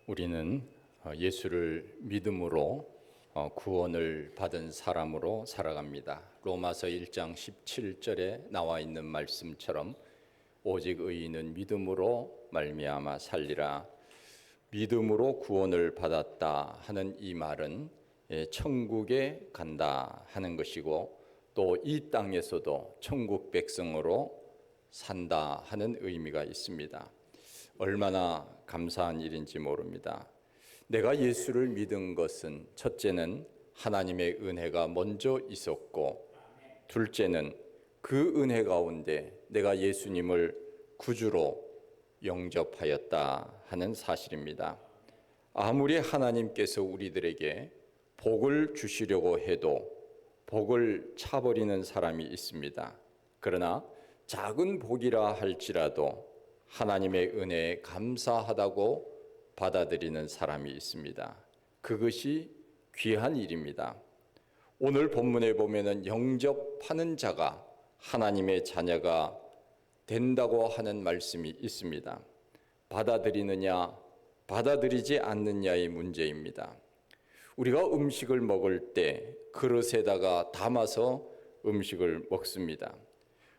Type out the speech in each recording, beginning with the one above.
우리는 예수를 믿음으로 구원을 받은 사람으로 살아갑니다. 로마서 1장 17절에 나와 있는 말씀처럼 오직 의인은 믿음으로 말미암아 살리라. 믿음으로 구원을 받았다 하는 이 말은 천국에 간다 하는 것이고, 또 이 땅에서도 천국 백성으로 산다 하는 의미가 있습니다. 얼마나 감사한 일인지 모릅니다. 내가 예수를 믿은 것은 첫째는 하나님의 은혜가 먼저 있었고, 둘째는 그 은혜 가운데 내가 예수님을 구주로 영접하였다 하는 사실입니다. 아무리 하나님께서 우리들에게 복을 주시려고 해도 복을 차버리는 사람이 있습니다. 그러나 작은 복이라 할지라도 하나님의 은혜에 감사하다고 받아들이는 사람이 있습니다. 그것이 귀한 일입니다. 오늘 본문에 보면은 영접하는 자가 하나님의 자녀가 된다고 하는 말씀이 있습니다. 받아들이느냐, 받아들이지 않느냐의 문제입니다. 우리가 음식을 먹을 때 그릇에다가 담아서 음식을 먹습니다.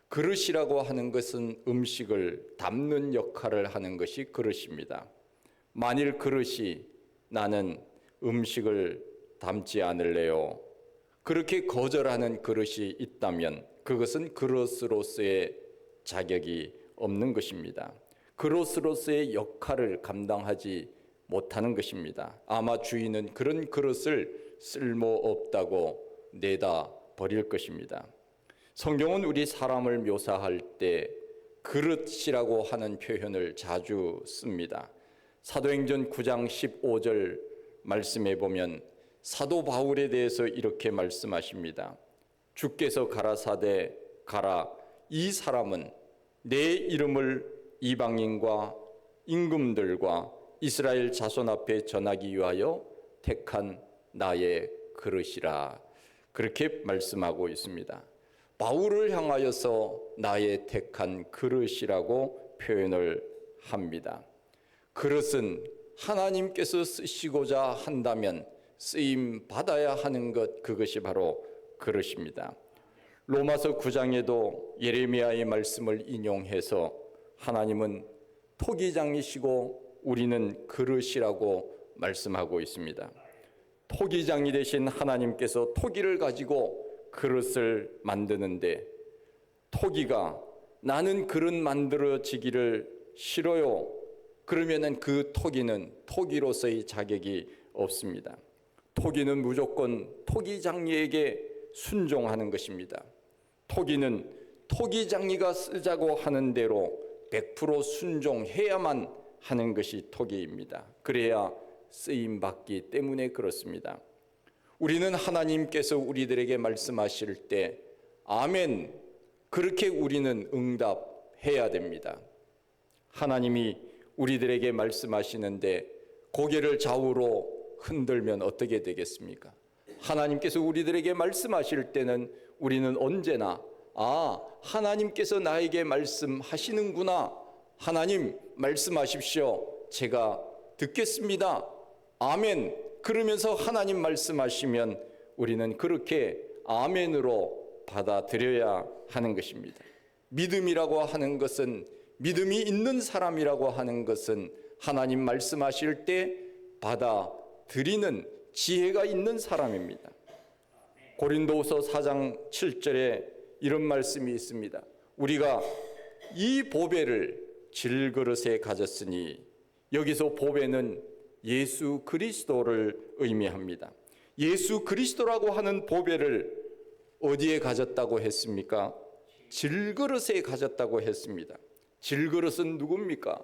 그릇이라고 하는 것은 음식을 담는 역할을 하는 것이 그릇입니다. 만일 그릇이 나는 음식을 담지 않을래요, 그렇게 거절하는 그릇이 있다면 그것은 그릇으로서의 자격이 없는 것입니다. 그릇으로서의 역할을 감당하지 못하는 것입니다. 아마 주인은 그런 그릇을 쓸모없다고 내다 버릴 것입니다. 성경은 우리 사람을 묘사할 때 그릇이라고 하는 표현을 자주 씁니다. 사도행전 9장 15절 말씀에 보면 사도 바울에 대해서 이렇게 말씀하십니다. 주께서 가라사대 가라, 이 사람은 내 이름을 이방인과 임금들과 이스라엘 자손 앞에 전하기 위하여 택한 나의 그릇이라, 그렇게 말씀하고 있습니다. 바울을 향하여서 나의 택한 그릇이라고 표현을 합니다. 그릇은 하나님께서 쓰시고자 한다면 쓰임 받아야 하는 것, 그것이 바로 그릇입니다. 로마서 9장에도 예레미야의 말씀을 인용해서 하나님은 토기장이시고 우리는 그릇이라고 말씀하고 있습니다. 토기장이 되신 하나님께서 토기를 가지고 그릇을 만드는데, 토기가 나는 그릇 만들어지기를 싫어요, 그러면은 그 토기는 토기로서의 자격이 없습니다. 토기는 무조건 토기장이에게 순종하는 것입니다. 토기는 토기장이가 쓰자고 하는 대로 100% 순종해야만 하는 것이 토기입니다. 그래야 쓰임받기 때문에 그렇습니다. 우리는 하나님께서 우리들에게 말씀하실 때 아멘, 그렇게 우리는 응답해야 됩니다. 하나님이 우리들에게 말씀하시는데 고개를 좌우로 흔들면 어떻게 되겠습니까? 하나님께서 우리들에게 말씀하실 때는 우리는 언제나 하나님께서 나에게 말씀하시는구나, 하나님 말씀하십시오, 제가 듣겠습니다, 아멘, 그러면서 하나님 말씀하시면 우리는 그렇게 아멘으로 받아들여야 하는 것입니다. 믿음이라고 하는 것은, 믿음이 있는 사람이라고 하는 것은 하나님 말씀하실 때 받아들이는 지혜가 있는 사람입니다. 고린도후서 4장 7절에 이런 말씀이 있습니다. 우리가 이 보배를 질그릇에 가졌으니, 여기서 보배는 예수 그리스도를 의미합니다. 예수 그리스도라고 하는 보배를 어디에 가졌다고 했습니까? 질그릇에 가졌다고 했습니다. 질그릇은 누굽니까?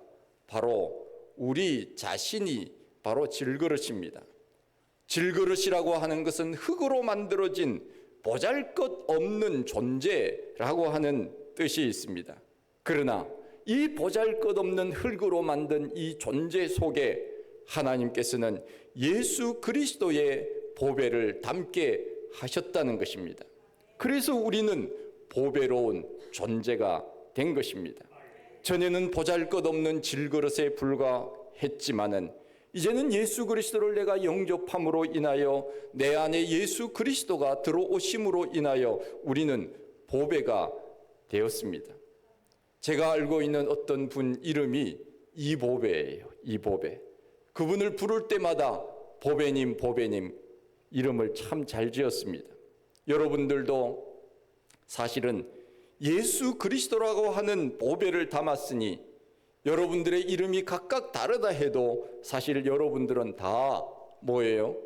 바로 우리 자신이 바로 질그릇입니다. 질그릇이라고 하는 것은 흙으로 만들어진 보잘것없는 존재라고 하는 뜻이 있습니다. 그러나 이 보잘것없는 흙으로 만든 이 존재 속에 하나님께서는 예수 그리스도의 보배를 담게 하셨다는 것입니다. 그래서 우리는 보배로운 존재가 된 것입니다. 전에는 보잘것없는 질그릇에 불과했지만은 이제는 예수 그리스도를 내가 영접함으로 인하여 내 안에 예수 그리스도가 들어오심으로 인하여 우리는 보배가 되었습니다. 제가 알고 있는 어떤 분 이름이 이보배예요. 이보배. 그분을 부를 때마다 보배님, 보배님 이름을 참 잘 지었습니다. 여러분들도 사실은 예수 그리스도라고 하는 보배를 담았으니 여러분들의 이름이 각각 다르다 해도 사실 여러분들은 다 뭐예요?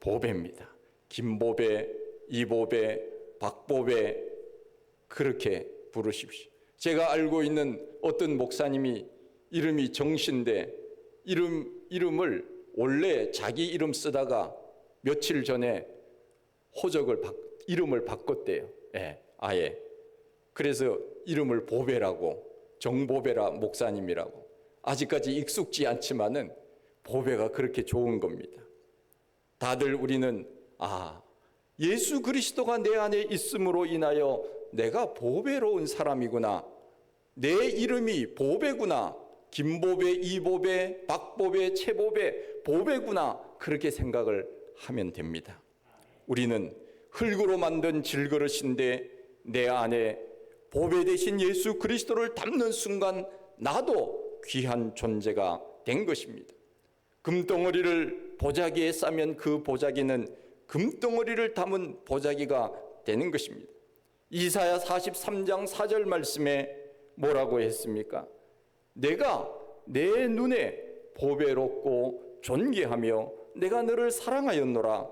보배입니다. 김보배, 이보배, 박보배 그렇게 부르십시오. 제가 알고 있는 어떤 목사님이 이름이 정신데 이름을 원래 자기 이름 쓰다가 며칠 전에 이름을 바꿨대요. 아예. 그래서 이름을 보배라고, 정보배라 목사님이라고. 아직까지 익숙지 않지만은 보배가 그렇게 좋은 겁니다. 다들 우리는 예수 그리스도가 내 안에 있음으로 인하여 내가 보배로운 사람이구나. 내 이름이 보배구나. 김보배, 이보배, 박보배, 최보배, 보배구나. 그렇게 생각을 하면 됩니다. 우리는 흙으로 만든 질그릇인데 내 안에 보배 대신 예수 그리스도를 담는 순간 나도 귀한 존재가 된 것입니다. 금덩어리를 보자기에 싸면 그 보자기는 금덩어리를 담은 보자기가 되는 것입니다. 이사야 43장 4절 말씀에 뭐라고 했습니까? 내가 내 눈에 보배롭고 존귀하며 내가 너를 사랑하였노라.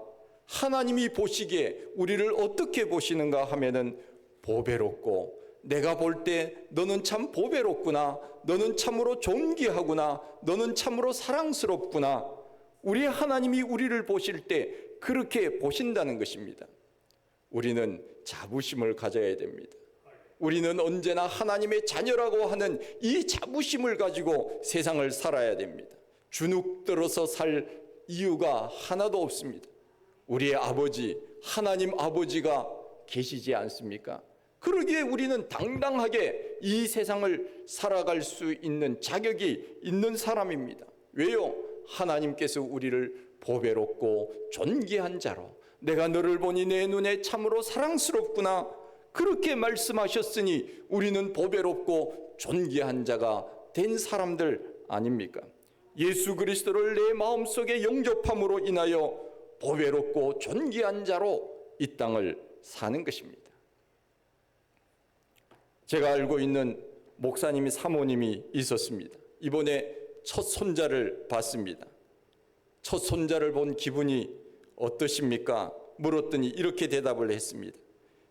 하나님이 보시기에 우리를 어떻게 보시는가 하면은 보배롭고 내가 볼 때 너는 참 보배롭구나. 너는 참으로 존귀하구나. 너는 참으로 사랑스럽구나. 우리 하나님이 우리를 보실 때 그렇게 보신다는 것입니다. 우리는 자부심을 가져야 됩니다. 우리는 언제나 하나님의 자녀라고 하는 이 자부심을 가지고 세상을 살아야 됩니다. 주눅들어서 살 이유가 하나도 없습니다. 우리의 아버지, 하나님 아버지가 계시지 않습니까? 그러기에 우리는 당당하게 이 세상을 살아갈 수 있는 자격이 있는 사람입니다. 왜요? 하나님께서 우리를 보배롭고 존귀한 자로 내가 너를 보니 내 눈에 참으로 사랑스럽구나 그렇게 말씀하셨으니 우리는 보배롭고 존귀한 자가 된 사람들 아닙니까? 예수 그리스도를 내 마음속에 영접함으로 인하여 보배롭고 존귀한 자로 이 땅을 사는 것입니다. 제가 알고 있는 목사님이 사모님이 있었습니다. 이번에 첫 손자를 봤습니다. 첫 손자를 본 기분이 어떠십니까? 물었더니 이렇게 대답을 했습니다.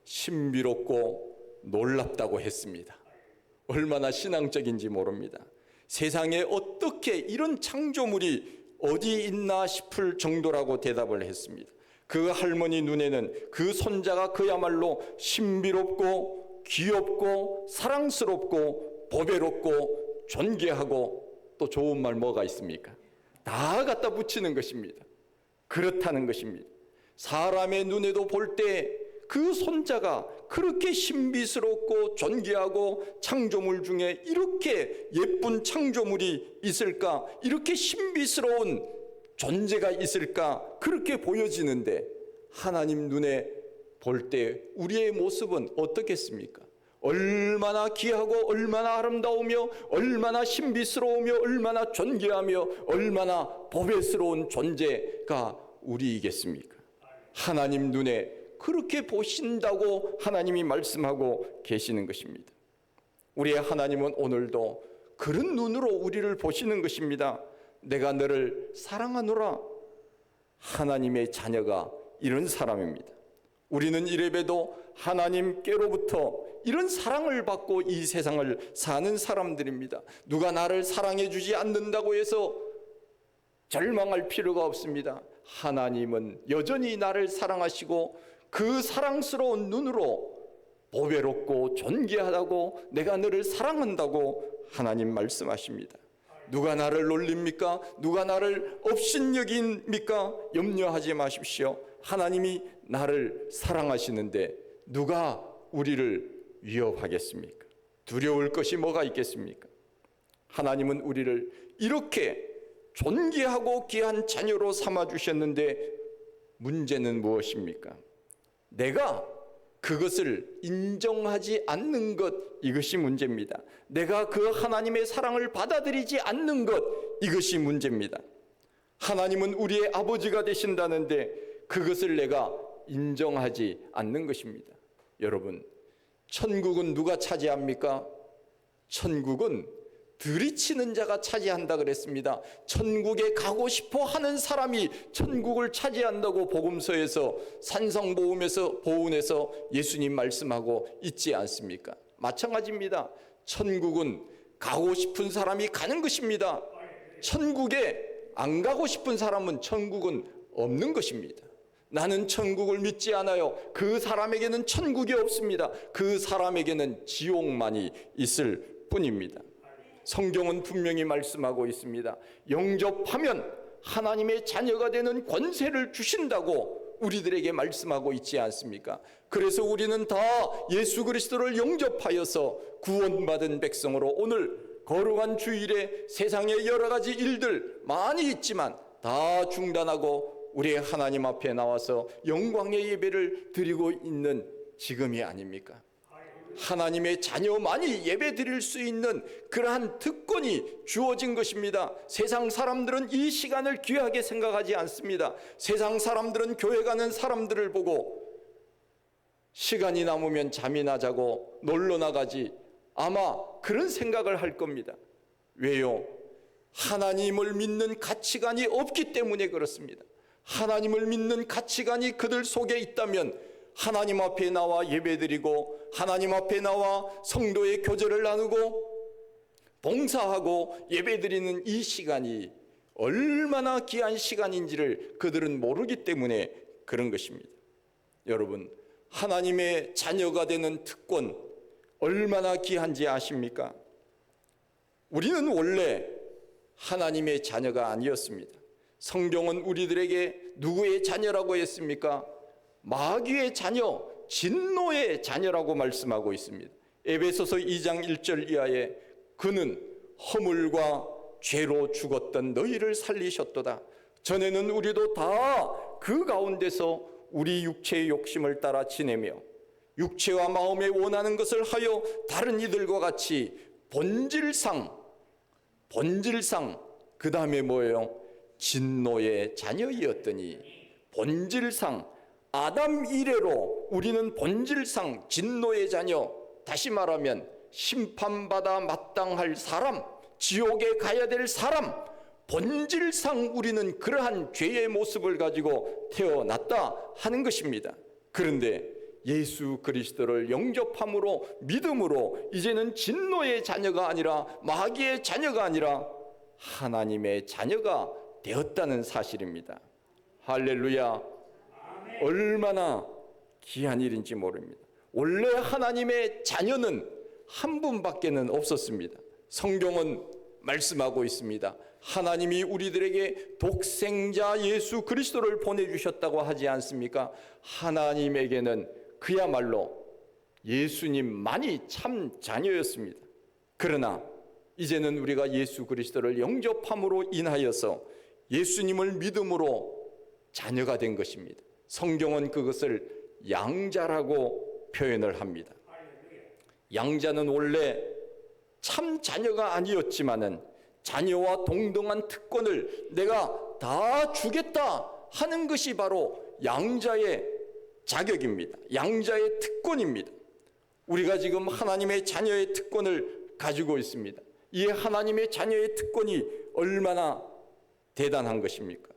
신비롭고 놀랍다고 했습니다. 얼마나 신앙적인지 모릅니다. 세상에 어떻게 이런 창조물이 어디 있나 싶을 정도라고 대답을 했습니다. 그 할머니 눈에는 그 손자가 그야말로 신비롭고 귀엽고 사랑스럽고 보배롭고 존귀하고 또 좋은 말 뭐가 있습니까? 다 갖다 붙이는 것입니다. 그렇다는 것입니다. 사람의 눈에도 볼 때 그 손자가 그렇게 신비스럽고 존귀하고 창조물 중에 이렇게 예쁜 창조물이 있을까? 이렇게 신비스러운 존재가 있을까? 그렇게 보여지는데 하나님 눈에 볼 때 우리의 모습은 어떻겠습니까? 얼마나 귀하고 얼마나 아름다우며 얼마나 신비스러우며 얼마나 존귀하며 얼마나 보배스러운 존재가 우리이겠습니까? 하나님 눈에 그렇게 보신다고 하나님이 말씀하고 계시는 것입니다. 우리의 하나님은 오늘도 그런 눈으로 우리를 보시는 것입니다. 내가 너를 사랑하노라. 하나님의 자녀가 이런 사람입니다. 우리는 이래봬도 하나님께로부터 이런 사랑을 받고 이 세상을 사는 사람들입니다. 누가 나를 사랑해 주지 않는다고 해서 절망할 필요가 없습니다. 하나님은 여전히 나를 사랑하시고 그 사랑스러운 눈으로 보배롭고 존귀하다고 내가 너를 사랑한다고 하나님 말씀하십니다. 누가 나를 놀립니까? 누가 나를 업신여깁니까? 염려하지 마십시오. 하나님이 나를 사랑하시는데 누가 우리를 위협하겠습니까? 두려울 것이 뭐가 있겠습니까? 하나님은 우리를 이렇게 존귀하고 귀한 자녀로 삼아주셨는데 문제는 무엇입니까? 내가 그것을 인정하지 않는 것, 이것이 문제입니다. 내가 그 하나님의 사랑을 받아들이지 않는 것, 이것이 문제입니다. 하나님은 우리의 아버지가 되신다는데 그것을 내가 인정하지 않는 것입니다. 여러분, 천국은 누가 차지합니까? 천국은 들이치는 자가 차지한다 그랬습니다. 천국에 가고 싶어 하는 사람이 천국을 차지한다고 복음서에서 산성보훈에서 예수님 말씀하고 있지 않습니까? 마찬가지입니다. 천국은 가고 싶은 사람이 가는 것입니다. 천국에 안 가고 싶은 사람은 천국은 없는 것입니다. 나는 천국을 믿지 않아요. 그 사람에게는 천국이 없습니다. 그 사람에게는 지옥만이 있을 뿐입니다. 성경은 분명히 말씀하고 있습니다. 영접하면 하나님의 자녀가 되는 권세를 주신다고 우리들에게 말씀하고 있지 않습니까? 그래서 우리는 다 예수 그리스도를 영접하여서 구원받은 백성으로 오늘 거룩한 주일에 세상에 여러 가지 일들 많이 있지만 다 중단하고 우리의 하나님 앞에 나와서 영광의 예배를 드리고 있는 지금이 아닙니까? 하나님의 자녀만이 예배 드릴 수 있는 그러한 특권이 주어진 것입니다. 세상 사람들은 이 시간을 귀하게 생각하지 않습니다. 세상 사람들은 교회 가는 사람들을 보고 시간이 남으면 잠이나 자고 놀러 나가지, 아마 그런 생각을 할 겁니다. 왜요? 하나님을 믿는 가치관이 없기 때문에 그렇습니다. 하나님을 믿는 가치관이 그들 속에 있다면 하나님 앞에 나와 예배드리고 하나님 앞에 나와 성도의 교제를 나누고 봉사하고 예배드리는 이 시간이 얼마나 귀한 시간인지를 그들은 모르기 때문에 그런 것입니다. 여러분, 하나님의 자녀가 되는 특권 얼마나 귀한지 아십니까? 우리는 원래 하나님의 자녀가 아니었습니다. 성경은 우리들에게 누구의 자녀라고 했습니까? 마귀의 자녀, 진노의 자녀라고 말씀하고 있습니다. 에베소서 2장 1절 이하에 그는 허물과 죄로 죽었던 너희를 살리셨도다. 전에는 우리도 다 그 가운데서 우리 육체의 욕심을 따라 지내며 육체와 마음에 원하는 것을 하여 다른 이들과 같이 본질상 그 다음에 뭐예요? 진노의 자녀이었더니 본질상 아담 이래로 우리는 본질상 진노의 자녀, 다시 말하면 심판받아 마땅할 사람, 지옥에 가야 될 사람, 본질상 우리는 그러한 죄의 모습을 가지고 태어났다 하는 것입니다. 그런데 예수 그리스도를 영접함으로 믿음으로 이제는 진노의 자녀가 아니라 마귀의 자녀가 아니라 하나님의 자녀가 되었다는 사실입니다. 할렐루야. 얼마나 귀한 일인지 모릅니다. 원래 하나님의 자녀는 한 분밖에는 없었습니다. 성경은 말씀하고 있습니다. 하나님이 우리들에게 독생자 예수 그리스도를 보내주셨다고 하지 않습니까? 하나님에게는 그야말로 예수님만이 참 자녀였습니다. 그러나 이제는 우리가 예수 그리스도를 영접함으로 인하여서 예수님을 믿음으로 자녀가 된 것입니다. 성경은 그것을 양자라고 표현을 합니다. 양자는 원래 참 자녀가 아니었지만은 자녀와 동등한 특권을 내가 다 주겠다 하는 것이 바로 양자의 자격입니다. 양자의 특권입니다. 우리가 지금 하나님의 자녀의 특권을 가지고 있습니다. 이 하나님의 자녀의 특권이 얼마나 대단한 것입니까?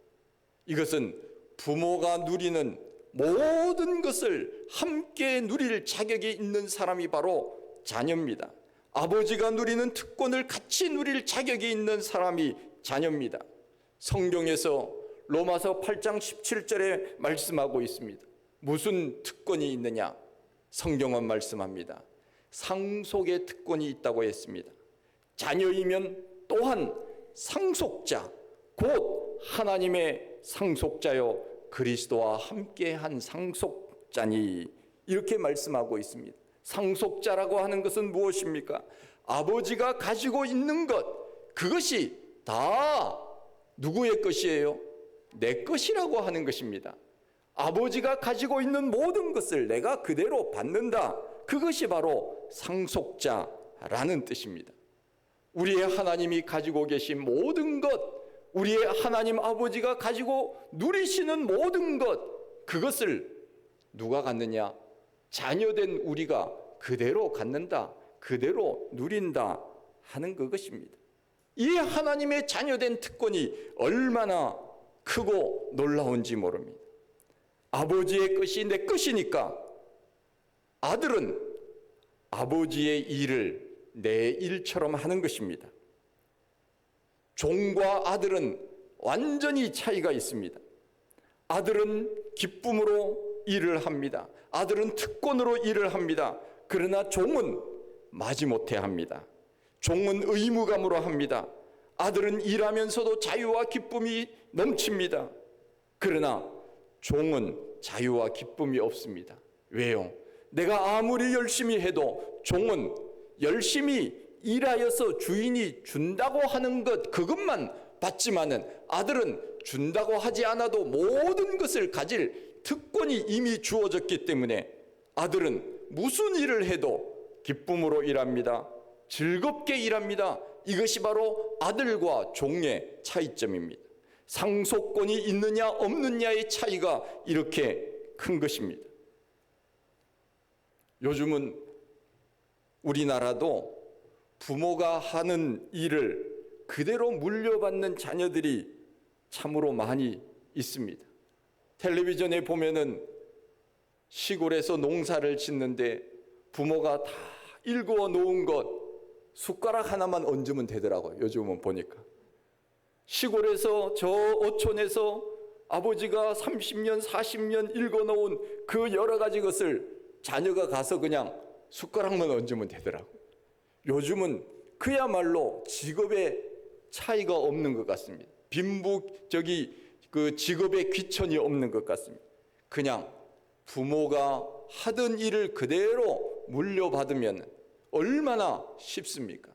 이것은 부모가 누리는 모든 것을 함께 누릴 자격이 있는 사람이 바로 자녀입니다. 아버지가 누리는 특권을 같이 누릴 자격이 있는 사람이 자녀입니다. 성경에서 로마서 8장 17절에 말씀하고 있습니다. 무슨 특권이 있느냐? 성경은 말씀합니다. 상속의 특권이 있다고 했습니다. 자녀이면 또한 상속자, 곧 하나님의 상속자요 그리스도와 함께한 상속자니, 이렇게 말씀하고 있습니다. 상속자라고 하는 것은 무엇입니까? 아버지가 가지고 있는 것, 그것이 다 누구의 것이에요? 내 것이라고 하는 것입니다. 아버지가 가지고 있는 모든 것을 내가 그대로 받는다. 그것이 바로 상속자라는 뜻입니다. 우리의 하나님이 가지고 계신 모든 것, 우리의 하나님 아버지가 가지고 누리시는 모든 것, 그것을 누가 갖느냐? 자녀된 우리가 그대로 갖는다, 그대로 누린다 하는 그것입니다. 이 하나님의 자녀된 특권이 얼마나 크고 놀라운지 모릅니다. 아버지의 것이 내 것이니까 아들은 아버지의 일을 내 일처럼 하는 것입니다. 종과 아들은 완전히 차이가 있습니다. 아들은 기쁨으로 일을 합니다. 아들은 특권으로 일을 합니다. 그러나 종은 마지못해 합니다. 종은 의무감으로 합니다. 아들은 일하면서도 자유와 기쁨이 넘칩니다. 그러나 종은 자유와 기쁨이 없습니다. 왜요? 내가 아무리 열심히 해도 종은 열심히 일하여서 주인이 준다고 하는 것, 그것만 받지만은 아들은 준다고 하지 않아도 모든 것을 가질 특권이 이미 주어졌기 때문에 아들은 무슨 일을 해도 기쁨으로 일합니다. 즐겁게 일합니다. 이것이 바로 아들과 종의 차이점입니다. 상속권이 있느냐 없느냐의 차이가 이렇게 큰 것입니다. 요즘은 우리나라도 부모가 하는 일을 그대로 물려받는 자녀들이 참으로 많이 있습니다. 텔레비전에 보면은 시골에서 농사를 짓는데 부모가 다 일구어 놓은 것 숟가락 하나만 얹으면 되더라고요. 요즘은 보니까. 시골에서 저 어촌에서 아버지가 30년, 40년 일궈 놓은 그 여러 가지 것을 자녀가 가서 그냥 숟가락만 얹으면 되더라고요. 요즘은 그야말로 직업의 차이가 없는 것 같습니다. 그 직업의 귀천이 없는 것 같습니다. 그냥 부모가 하던 일을 그대로 물려받으면 얼마나 쉽습니까?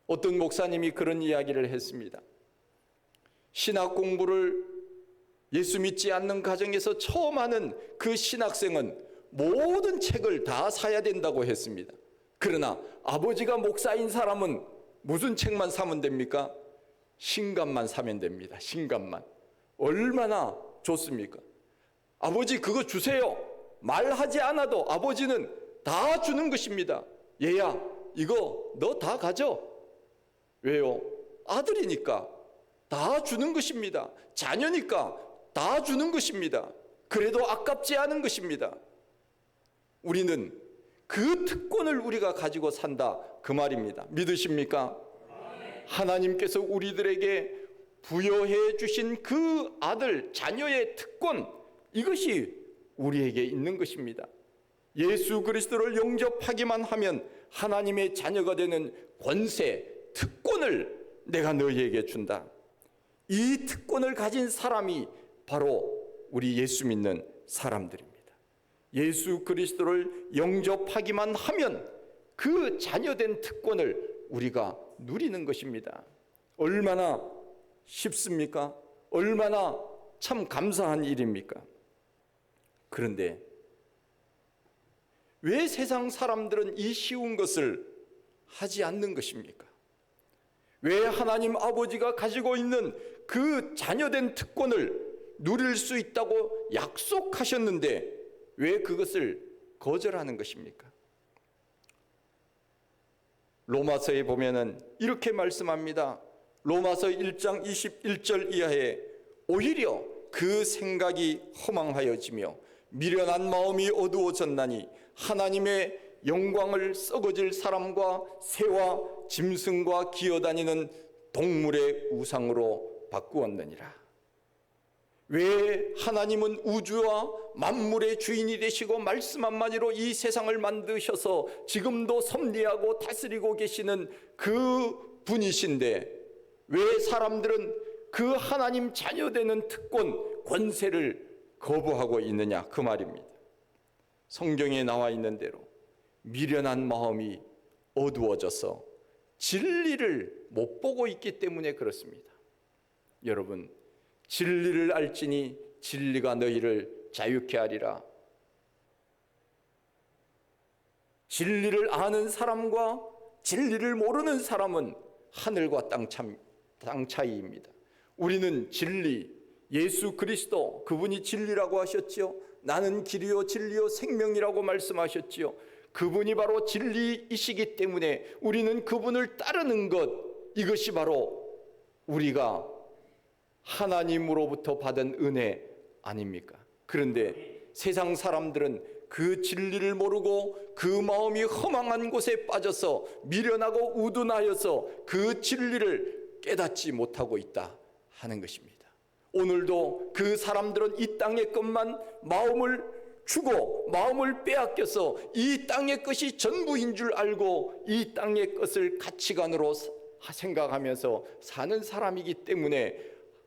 어떤 목사님이 그런 이야기를 했습니다. 신학 공부를 예수 믿지 않는 가정에서 처음 하는 그 신학생은 모든 책을 다 사야 된다고 했습니다. 그러나 아버지가 목사인 사람은 무슨 책만 사면 됩니까? 신간만 사면 됩니다. 신간만. 얼마나 좋습니까? 아버지 그거 주세요. 말하지 않아도 아버지는 다 주는 것입니다. 얘야 이거 너 다 가져. 왜요? 아들이니까 다 주는 것입니다. 자녀니까 다 주는 것입니다. 그래도 아깝지 않은 것입니다. 우리는 그 특권을 우리가 가지고 산다 그 말입니다. 믿으십니까? 하나님께서 우리들에게 부여해 주신 그 아들, 자녀의 특권, 이것이 우리에게 있는 것입니다. 예수 그리스도를 영접하기만 하면 하나님의 자녀가 되는 권세, 특권을 내가 너희에게 준다. 이 특권을 가진 사람이 바로 우리 예수 믿는 사람들입니다. 예수 그리스도를 영접하기만 하면 그 자녀된 특권을 우리가 누리는 것입니다. 얼마나 쉽습니까? 얼마나 참 감사한 일입니까? 그런데 왜 세상 사람들은 이 쉬운 것을 하지 않는 것입니까? 왜 하나님 아버지가 가지고 있는 그 자녀된 특권을 누릴 수 있다고 약속하셨는데 왜 그것을 거절하는 것입니까? 로마서에 보면은 이렇게 말씀합니다. 로마서 1장 21절 이하에 오히려 그 생각이 허망하여지며 미련한 마음이 어두워졌나니 하나님의 영광을 썩어질 사람과 새와 짐승과 기어다니는 동물의 우상으로 바꾸었느니라. 왜 하나님은 우주와 만물의 주인이 되시고 말씀 한마디로 이 세상을 만드셔서 지금도 섭리하고 다스리고 계시는 그 분이신데 왜 사람들은 그 하나님 자녀되는 특권, 권세를 거부하고 있느냐 그 말입니다. 성경에 나와 있는 대로 미련한 마음이 어두워져서 진리를 못 보고 있기 때문에 그렇습니다. 여러분, 진리를 알지니 진리가 너희를 자유케 하리라. 진리를 아는 사람과 진리를 모르는 사람은 하늘과 땅 차이입니다. 우리는 진리, 예수 그리스도, 그분이 진리라고 하셨지요. 나는 길이요 진리요 생명이라고 말씀하셨지요. 그분이 바로 진리이시기 때문에 우리는 그분을 따르는 것, 이것이 바로 우리가 하나님으로부터 받은 은혜 아닙니까? 그런데 세상 사람들은 그 진리를 모르고 그 마음이 허망한 곳에 빠져서 미련하고 우둔하여서 그 진리를 깨닫지 못하고 있다 하는 것입니다. 오늘도 그 사람들은 이 땅의 것만 마음을 주고 마음을 빼앗겨서 이 땅의 것이 전부인 줄 알고 이 땅의 것을 가치관으로 생각하면서 사는 사람이기 때문에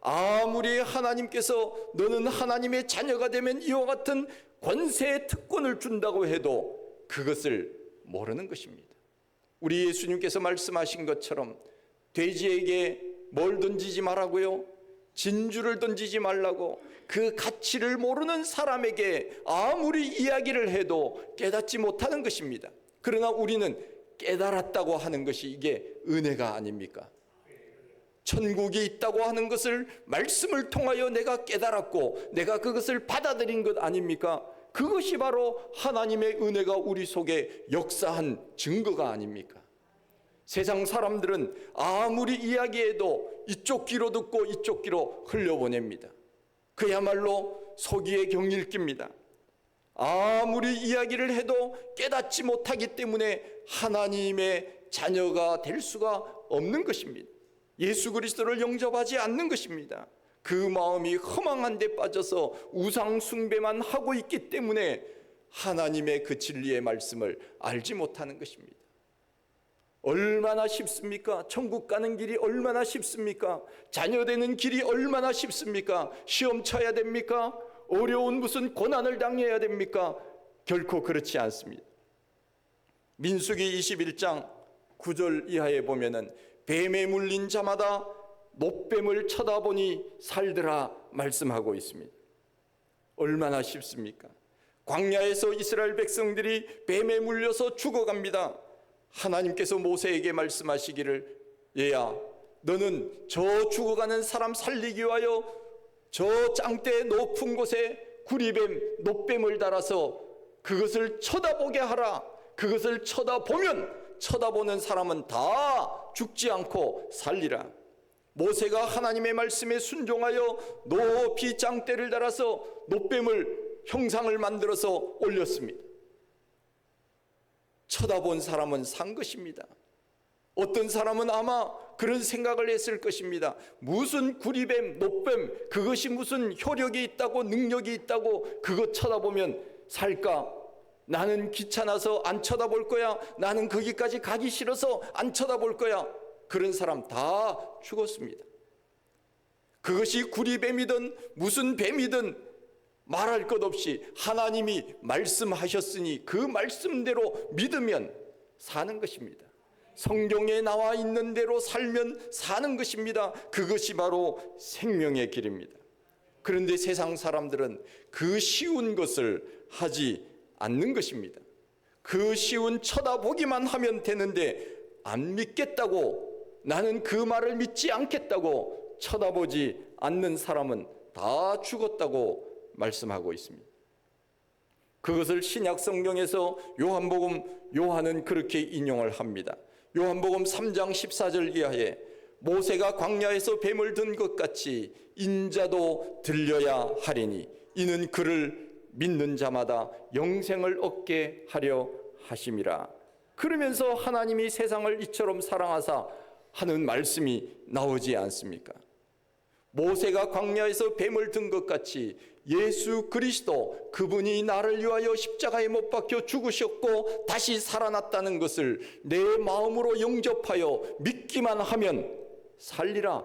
아무리 하나님께서 너는 하나님의 자녀가 되면 이와 같은 권세의 특권을 준다고 해도 그것을 모르는 것입니다. 우리 예수님께서 말씀하신 것처럼 돼지에게 뭘 던지지 말라고요? 진주를 던지지 말라고. 그 가치를 모르는 사람에게 아무리 이야기를 해도 깨닫지 못하는 것입니다. 그러나 우리는 깨달았다고 하는 것이 이게 은혜가 아닙니까? 천국이 있다고 하는 것을 말씀을 통하여 내가 깨달았고 내가 그것을 받아들인 것 아닙니까? 그것이 바로 하나님의 은혜가 우리 속에 역사한 증거가 아닙니까? 세상 사람들은 아무리 이야기해도 이쪽 귀로 듣고 이쪽 귀로 흘려보냅니다. 그야말로 소기의 경읽기입니다. 아무리 이야기를 해도 깨닫지 못하기 때문에 하나님의 자녀가 될 수가 없는 것입니다. 예수 그리스도를 영접하지 않는 것입니다. 그 마음이 허망한 데 빠져서 우상 숭배만 하고 있기 때문에 하나님의 그 진리의 말씀을 알지 못하는 것입니다. 얼마나 쉽습니까? 천국 가는 길이 얼마나 쉽습니까? 자녀 되는 길이 얼마나 쉽습니까? 시험 쳐야 됩니까? 어려운 무슨 고난을 당해야 됩니까? 결코 그렇지 않습니다. 민수기 21장 9절 이하에 보면은 뱀에 물린 자마다 노뱀을 쳐다보니 살더라 말씀하고 있습니다. 얼마나 쉽습니까? 광야에서 이스라엘 백성들이 뱀에 물려서 죽어갑니다. 하나님께서 모세에게 말씀하시기를 얘야 너는 저 죽어가는 사람 살리기 위하여 저 짱대 높은 곳에 구리뱀 노뱀을 달아서 그것을 쳐다보게 하라. 그것을 쳐다보면 쳐다보는 사람은 다 죽지 않고 살리라. 모세가 하나님의 말씀에 순종하여 높이 짱대를 달아서 노뱀을 형상을 만들어서 올렸습니다. 쳐다본 사람은 산 것입니다. 어떤 사람은 아마 그런 생각을 했을 것입니다. 무슨 구리뱀, 노뱀, 그것이 무슨 효력이 있다고 능력이 있다고 그것 쳐다보면 살까? 나는 귀찮아서 안 쳐다볼 거야. 나는 거기까지 가기 싫어서 안 쳐다볼 거야. 그런 사람 다 죽었습니다. 그것이 구리뱀이든 무슨 뱀이든 말할 것 없이 하나님이 말씀하셨으니 그 말씀대로 믿으면 사는 것입니다. 성경에 나와 있는 대로 살면 사는 것입니다. 그것이 바로 생명의 길입니다. 그런데 세상 사람들은 그 쉬운 것을 하지 않는 것입니다. 그 쉬운 쳐다보기만 하면 되는데 안 믿겠다고, 나는 그 말을 믿지 않겠다고 쳐다보지 않는 사람은 다 죽었다고 말씀하고 있습니다. 그것을 신약 성경에서 요한은 그렇게 인용을 합니다. 요한복음 3장 14절 이하에 모세가 광야에서 뱀을 든 것 같이 인자도 들려야 하리니 이는 그를 믿는 자마다 영생을 얻게 하려 하심이라. 그러면서 하나님이 세상을 이처럼 사랑하사 하는 말씀이 나오지 않습니까? 모세가 광야에서 뱀을 든 것 같이 예수 그리스도, 그분이 나를 위하여 십자가에 못 박혀 죽으셨고 다시 살아났다는 것을 내 마음으로 영접하여 믿기만 하면 살리라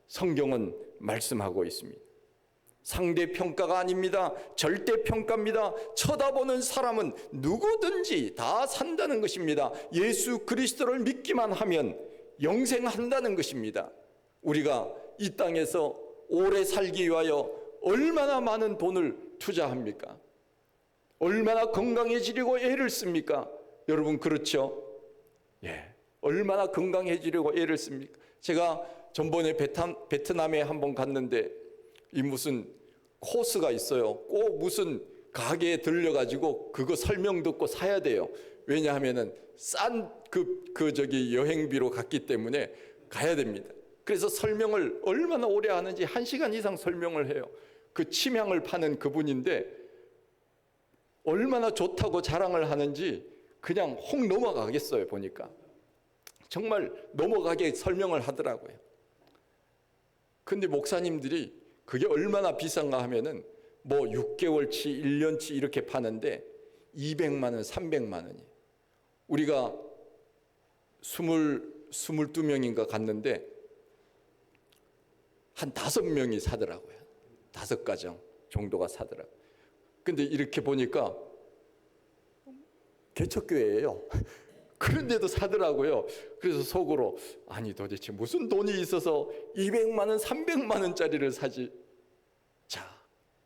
성경은 말씀하고 있습니다. 상대평가가 아닙니다. 절대평가입니다. 쳐다보는 사람은 누구든지 다 산다는 것입니다. 예수 그리스도를 믿기만 하면 영생한다는 것입니다. 우리가 이 땅에서 오래 살기 위하여 얼마나 많은 돈을 투자합니까? 얼마나 건강해지려고 애를 씁니까? 여러분 그렇죠? 예, 얼마나 건강해지려고 애를 씁니까? 제가 전번에 베트남에 한번 갔는데 이 무슨 코스가 있어요. 꼭 무슨 가게에 들려가지고 그거 설명 듣고 사야 돼요. 왜냐하면은 싼 여행비로 갔기 때문에 가야 됩니다. 그래서 설명을 얼마나 오래 하는지 1시간 이상 설명을 해요. 그 침향을 파는 그분인데 얼마나 좋다고 자랑을 하는지 그냥 혹 넘어가겠어요. 보니까 정말 넘어가게 설명을 하더라고요. 근데 목사님들이 그게 얼마나 비싼가 하면은 뭐 6개월치, 1년치 이렇게 파는데 200만 원, 300만 원이에요. 우리가 22명인가 갔는데 한 5명이 사더라고요. 5가정 정도가 사더라고요. 근데 이렇게 보니까 개척교회예요. 그런데도 사더라고요. 그래서 속으로 아니 도대체 무슨 돈이 있어서 200만 원, 300만 원짜리를 사지? 자,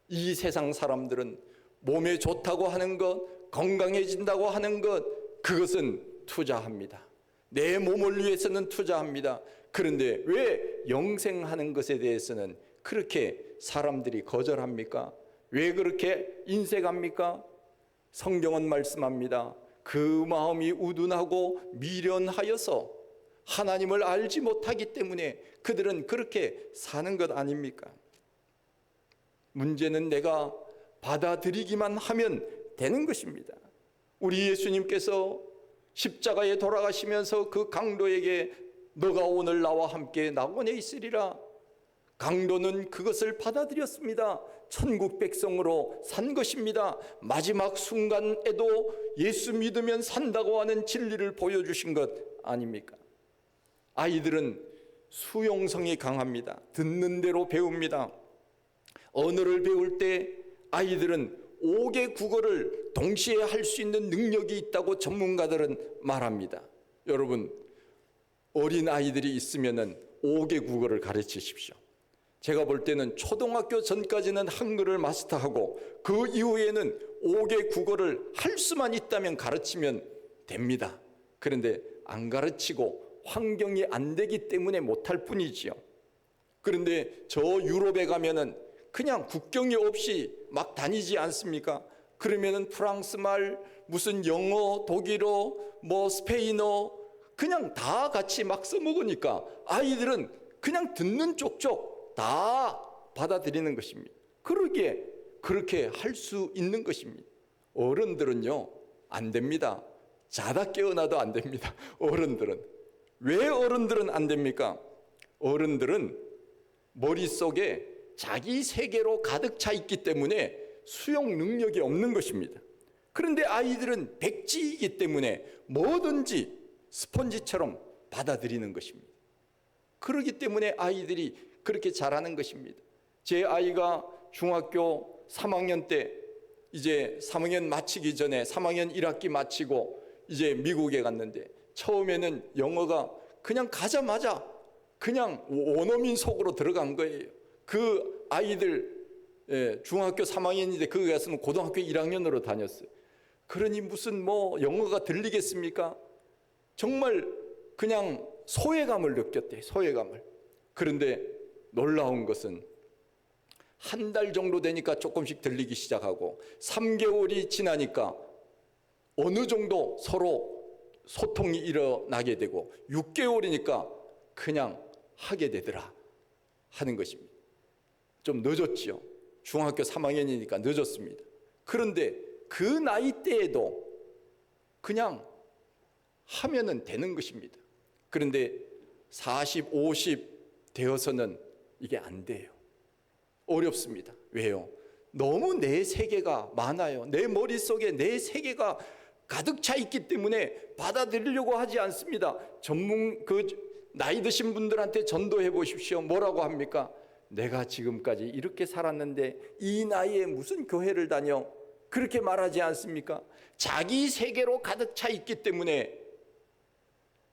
이 세상 사람들은 몸에 좋다고 하는 것, 건강해진다고 하는 것, 그것은 투자합니다. 내 몸을 위해서는 투자합니다. 그런데 왜 영생하는 것에 대해서는 그렇게 사람들이 거절합니까? 왜 그렇게 인색합니까? 성경은 말씀합니다. 그 마음이 우둔하고 미련하여서 하나님을 알지 못하기 때문에 그들은 그렇게 사는 것 아닙니까? 문제는 내가 받아들이기만 하면 되는 것입니다. 우리 예수님께서 십자가에 돌아가시면서 그 강도에게 너가 오늘 나와 함께 낙원에 있으리라. 강도는 그것을 받아들였습니다. 천국 백성으로 산 것입니다. 마지막 순간에도 예수 믿으면 산다고 하는 진리를 보여주신 것 아닙니까? 아이들은 수용성이 강합니다. 듣는 대로 배웁니다. 언어를 배울 때 아이들은 5개 국어를 동시에 할 수 있는 능력이 있다고 전문가들은 말합니다. 여러분, 어린 아이들이 있으면 5개 국어를 가르치십시오. 제가 볼 때는 초등학교 전까지는 한글을 마스터하고 그 이후에는 5개 국어를 할 수만 있다면 가르치면 됩니다. 그런데 안 가르치고 환경이 안 되기 때문에 못할 뿐이지요. 그런데 저 유럽에 가면은 그냥 국경이 없이 막 다니지 않습니까? 그러면은 프랑스 말, 무슨 영어, 독일어, 뭐 스페인어 그냥 다 같이 막 써먹으니까 아이들은 그냥 듣는 쪽쪽 다 받아들이는 것입니다. 그러기에 그렇게 할 수 있는 것입니다. 어른들은요 안 됩니다. 자다 깨어나도 안 됩니다. 어른들은. 왜 어른들은 안 됩니까? 어른들은 머릿속에 자기 세계로 가득 차 있기 때문에 수용 능력이 없는 것입니다. 그런데 아이들은 백지이기 때문에 뭐든지 스펀지처럼 받아들이는 것입니다. 그렇기 때문에 아이들이 그렇게 잘하는 것입니다. 제 아이가 중학교 3학년 때 이제 3학년 마치기 전에 3학년 1학기 마치고 이제 미국에 갔는데 처음에는 영어가 그냥 가자마자 그냥 원어민 속으로 들어간 거예요. 그 아이들 중학교 3학년인데 거기 갔으면 고등학교 1학년으로 다녔어요. 그러니 무슨 뭐 영어가 들리겠습니까? 정말 그냥 소외감을 느꼈대요. 소외감을. 그런데 놀라운 것은 한 달 정도 되니까 조금씩 들리기 시작하고 3개월이 지나니까 어느 정도 서로 소통이 일어나게 되고 6개월이니까 그냥 하게 되더라 하는 것입니다. 좀 늦었지요. 중학교 3학년이니까 늦었습니다. 그런데 그 나이 때에도 그냥 하면은 되는 것입니다. 그런데 40, 50 되어서는 이게 안 돼요. 어렵습니다. 왜요? 너무 내 세계가 많아요. 내 머릿속에 내 세계가 가득 차 있기 때문에 받아들이려고 하지 않습니다. 나이 드신 분들한테 전도해 보십시오. 뭐라고 합니까? 내가 지금까지 이렇게 살았는데 이 나이에 무슨 교회를 다녀? 그렇게 말하지 않습니까? 자기 세계로 가득 차 있기 때문에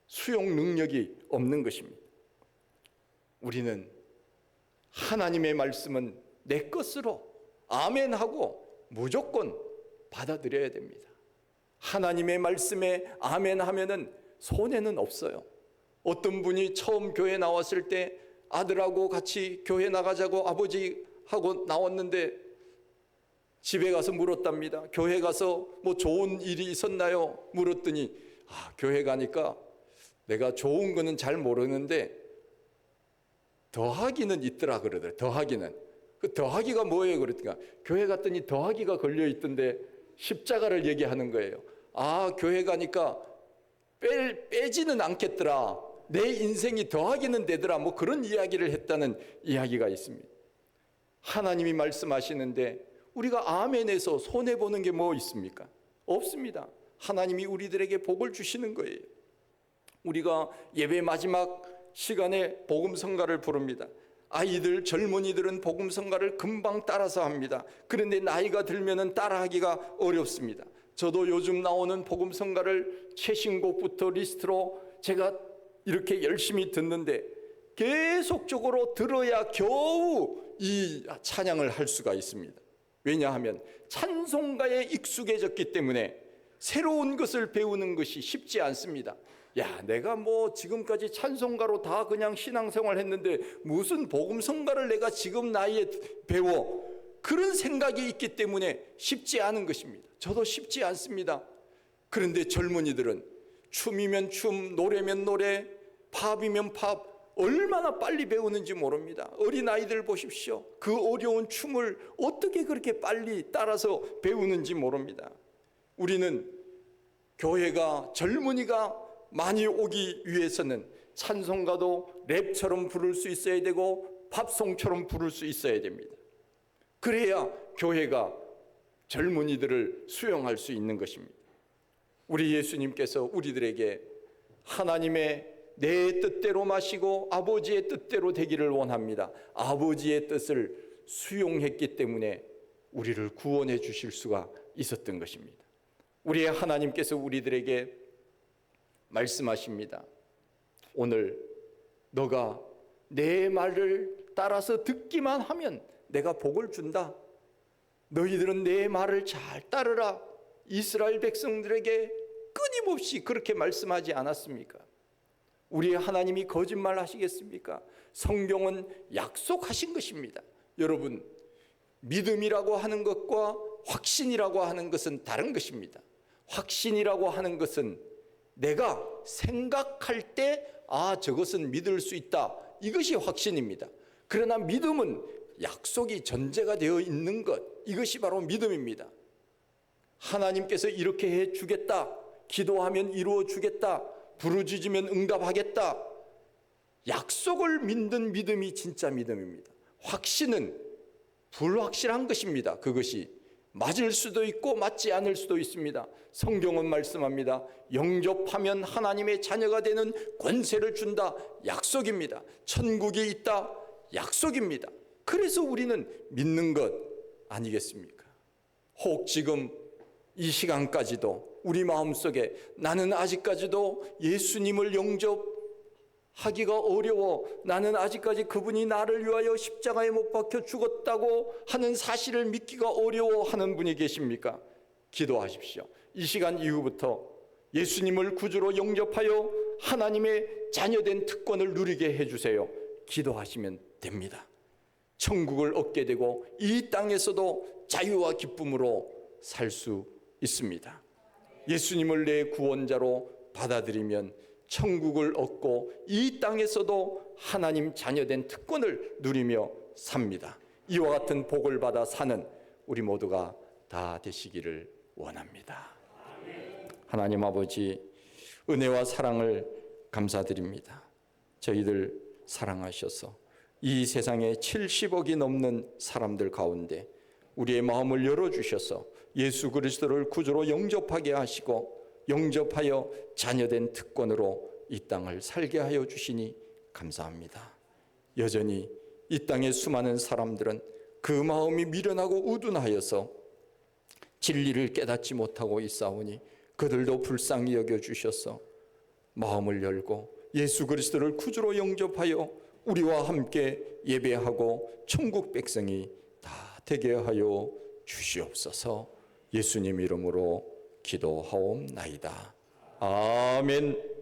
수용 능력이 없는 것입니다. 우리는 하나님의 말씀은 내 것으로 아멘하고 무조건 받아들여야 됩니다. 하나님의 말씀에 아멘하면은 손해는 없어요. 어떤 분이 처음 교회 나왔을 때 아들하고 같이 교회 나가자고 아버지하고 나왔는데 집에 가서 물었답니다. 교회 가서 뭐 좋은 일이 있었나요? 물었더니 교회 가니까 내가 좋은 거는 잘 모르는데 더하기는 있더라 그러더라고요. 더하기는. 그 더하기가 뭐예요? 그랬더니 교회 갔더니 더하기가 걸려 있던데 십자가를 얘기하는 거예요. 교회 가니까 빼지는 않겠더라. 내 인생이 더하기는 되더라. 뭐 그런 이야기를 했다는 이야기가 있습니다. 하나님이 말씀하시는데 우리가 아멘해서 손해보는 게 뭐 있습니까? 없습니다. 하나님이 우리들에게 복을 주시는 거예요. 우리가 예배 마지막 시간에 복음성가를 부릅니다. 아이들, 젊은이들은 복음성가를 금방 따라서 합니다. 그런데 나이가 들면은 따라하기가 어렵습니다. 저도 요즘 나오는 복음성가를 최신곡부터 리스트로 제가 이렇게 열심히 듣는데 계속적으로 들어야 겨우 이 찬양을 할 수가 있습니다. 왜냐하면 찬송가에 익숙해졌기 때문에 새로운 것을 배우는 것이 쉽지 않습니다. 내가 뭐 지금까지 찬송가로 다 그냥 신앙생활 했는데 무슨 복음성가를 내가 지금 나이에 배워. 그런 생각이 있기 때문에 쉽지 않은 것입니다. 저도 쉽지 않습니다. 그런데 젊은이들은 춤이면 춤, 노래면 노래, 팝이면 팝 얼마나 빨리 배우는지 모릅니다. 어린아이들 보십시오. 그 어려운 춤을 어떻게 그렇게 빨리 따라서 배우는지 모릅니다. 우리는 교회가 젊은이가 많이 오기 위해서는 찬송가도 랩처럼 부를 수 있어야 되고 팝송처럼 부를 수 있어야 됩니다. 그래야 교회가 젊은이들을 수용할 수 있는 것입니다. 우리 예수님께서 우리들에게 하나님의 내 뜻대로 마시고 아버지의 뜻대로 되기를 원합니다. 아버지의 뜻을 수용했기 때문에 우리를 구원해 주실 수가 있었던 것입니다. 우리의 하나님께서 우리들에게 말씀하십니다. 오늘 너가 내 말을 따라서 듣기만 하면 내가 복을 준다. 너희들은 내 말을 잘 따르라. 이스라엘 백성들에게 끊임없이 그렇게 말씀하지 않았습니까? 우리의 하나님이 거짓말 하시겠습니까? 성경은 약속하신 것입니다. 여러분, 믿음이라고 하는 것과 확신이라고 하는 것은 다른 것입니다. 확신이라고 하는 것은 내가 생각할 때 저것은 믿을 수 있다. 이것이 확신입니다. 그러나 믿음은 약속이 전제가 되어 있는 것, 이것이 바로 믿음입니다. 하나님께서 이렇게 해 주겠다. 기도하면 이루어 주겠다. 부르짖으면 응답하겠다. 약속을 믿는 믿음이 진짜 믿음입니다. 확신은 불확실한 것입니다. 그것이 맞을 수도 있고 맞지 않을 수도 있습니다. 성경은 말씀합니다. 영접하면 하나님의 자녀가 되는 권세를 준다. 약속입니다. 천국이 있다. 약속입니다. 그래서 우리는 믿는 것 아니겠습니까? 혹 지금 이 시간까지도 우리 마음속에 나는 아직까지도 예수님을 영접하기가 어려워, 나는 아직까지 그분이 나를 위하여 십자가에 못 박혀 죽었다고 하는 사실을 믿기가 어려워 하는 분이 계십니까? 기도하십시오. 이 시간 이후부터 예수님을 구주로 영접하여 하나님의 자녀된 특권을 누리게 해주세요. 기도하시면 됩니다. 천국을 얻게 되고 이 땅에서도 자유와 기쁨으로 살 수 있습니다. 예수님을 내 구원자로 받아들이면 천국을 얻고 이 땅에서도 하나님 자녀된 특권을 누리며 삽니다. 이와 같은 복을 받아 사는 우리 모두가 다 되시기를 원합니다. 하나님 아버지, 은혜와 사랑을 감사드립니다. 저희들 사랑하셔서 이 세상에 70억이 넘는 사람들 가운데 우리의 마음을 열어주셔서 예수 그리스도를 구주로 영접하게 하시고 영접하여 자녀된 특권으로 이 땅을 살게 하여 주시니 감사합니다. 여전히 이 땅의 수많은 사람들은 그 마음이 미련하고 우둔하여서 진리를 깨닫지 못하고 있사오니 그들도 불쌍히 여겨주셔서 마음을 열고 예수 그리스도를 구주로 영접하여 우리와 함께 예배하고 천국 백성이 다 되게 하여 주시옵소서. 예수님 이름으로 기도하옵나이다. 아멘.